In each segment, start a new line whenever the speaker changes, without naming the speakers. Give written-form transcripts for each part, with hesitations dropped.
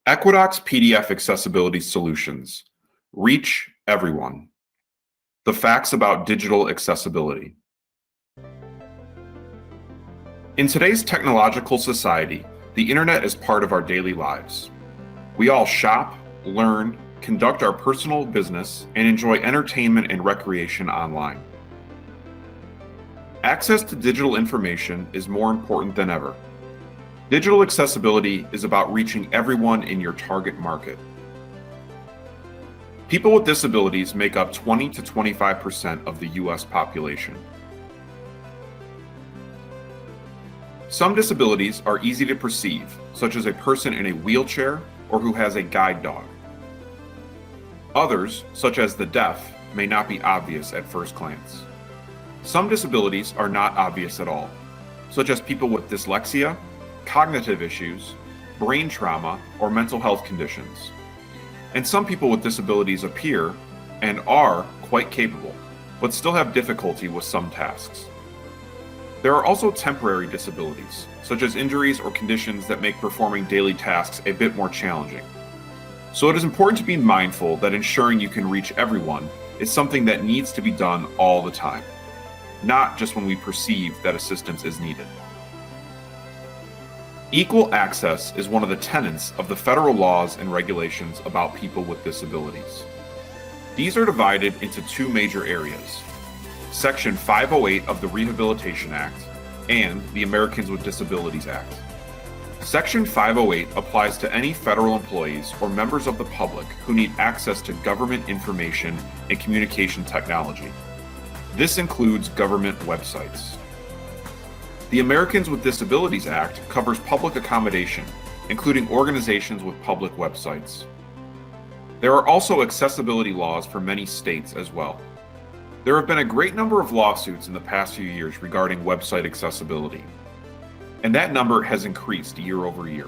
Equidox PDF Accessibility Solutions. Reach everyone. The facts about digital accessibility. In today's technological society, the internet is part of our daily lives. We all shop, learn, conduct our personal business, and enjoy entertainment and recreation online. Access to digital information is more important than ever. Digital accessibility is about reaching everyone in your target market. People with disabilities make up 20 to 25% of the US population. Some disabilities are easy to perceive, such as a person in a wheelchair or who has a guide dog. Others, such as the deaf, may not be obvious at first glance. Some disabilities are not obvious at all, such as people with dyslexia, cognitive issues, brain trauma, or mental health conditions. And some people with disabilities appear and are quite capable, but still have difficulty with some tasks. There are also temporary disabilities, such as injuries or conditions that make performing daily tasks a bit more challenging. So it is important to be mindful that ensuring you can reach everyone is something that needs to be done all the time, not just when we perceive that assistance is needed. Equal access is one of the tenets of the federal laws and regulations about people with disabilities. These are divided into two major areas: Section 508 of the Rehabilitation Act and the Americans with Disabilities Act. Section 508 applies to any federal employees or members of the public who need access to government information and communication technology. This includes government websites. The Americans with Disabilities Act covers public accommodation, including organizations with public websites. There are also accessibility laws for many states as well. There have been a great number of lawsuits in the past few years regarding website accessibility, and that number has increased year over year.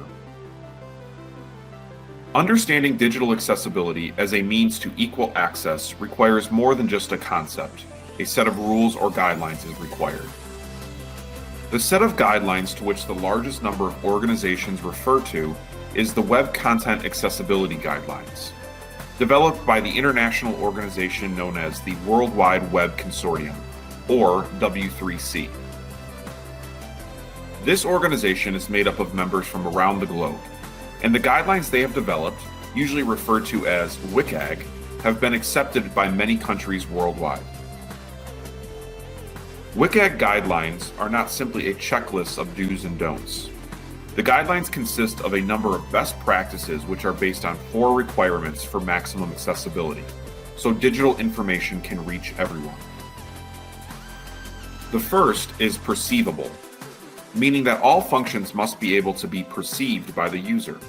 Understanding digital accessibility as a means to equal access requires more than just a concept. A set of rules or guidelines is required. The set of guidelines to which the largest number of organizations refer to is the Web Content Accessibility Guidelines, developed by the international organization known as the World Wide Web Consortium, or W3C. This organization is made up of members from around the globe, and the guidelines they have developed, usually referred to as WCAG, have been accepted by many countries worldwide. WCAG guidelines are not simply a checklist of do's and don'ts. The guidelines consist of a number of best practices which are based on 4 requirements for maximum accessibility, so digital information can reach everyone. The first is perceivable, meaning that all functions must be able to be perceived by the user.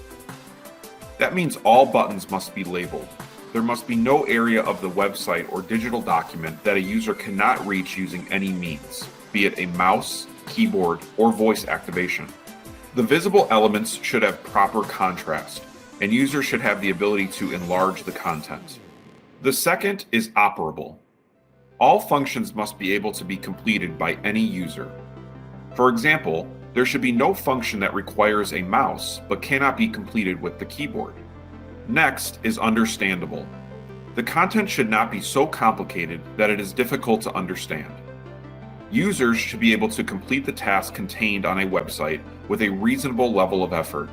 That means all buttons must be labeled. There must be no area of the website or digital document that a user cannot reach using any means, be it a mouse, keyboard, or voice activation. The visible elements should have proper contrast, and users should have the ability to enlarge the content. The second is operable. All functions must be able to be completed by any user. For example, there should be no function that requires a mouse but cannot be completed with the keyboard. Next is understandable. The content should not be so complicated that it is difficult to understand. Users should be able to complete the task contained on a website with a reasonable level of effort.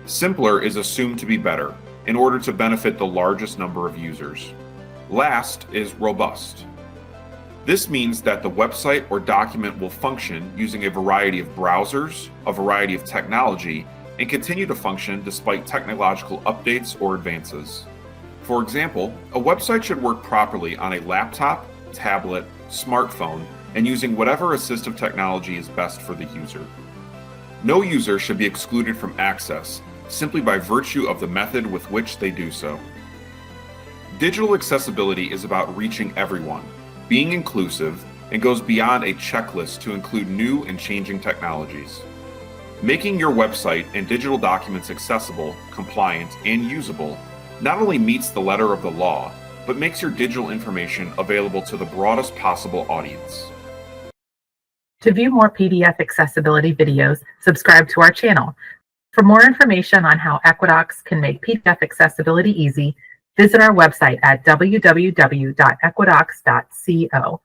Simpler is assumed to be better in order to benefit the largest number of users. Last is robust. This means that the website or document will function using a variety of browsers, a variety of technology, and continue to function despite technological updates or advances. For example, a website should work properly on a laptop, tablet, smartphone, and using whatever assistive technology is best for the user. No user should be excluded from access simply by virtue of the method with which they do so. Digital accessibility is about reaching everyone, being inclusive, and goes beyond a checklist to include new and changing technologies. Making your website and digital documents accessible, compliant, and usable not only meets the letter of the law, but makes your digital information available to the broadest possible audience.
To view more PDF accessibility videos, subscribe to our channel. For more information on how Equidox can make PDF accessibility easy, visit our website at www.equidox.co.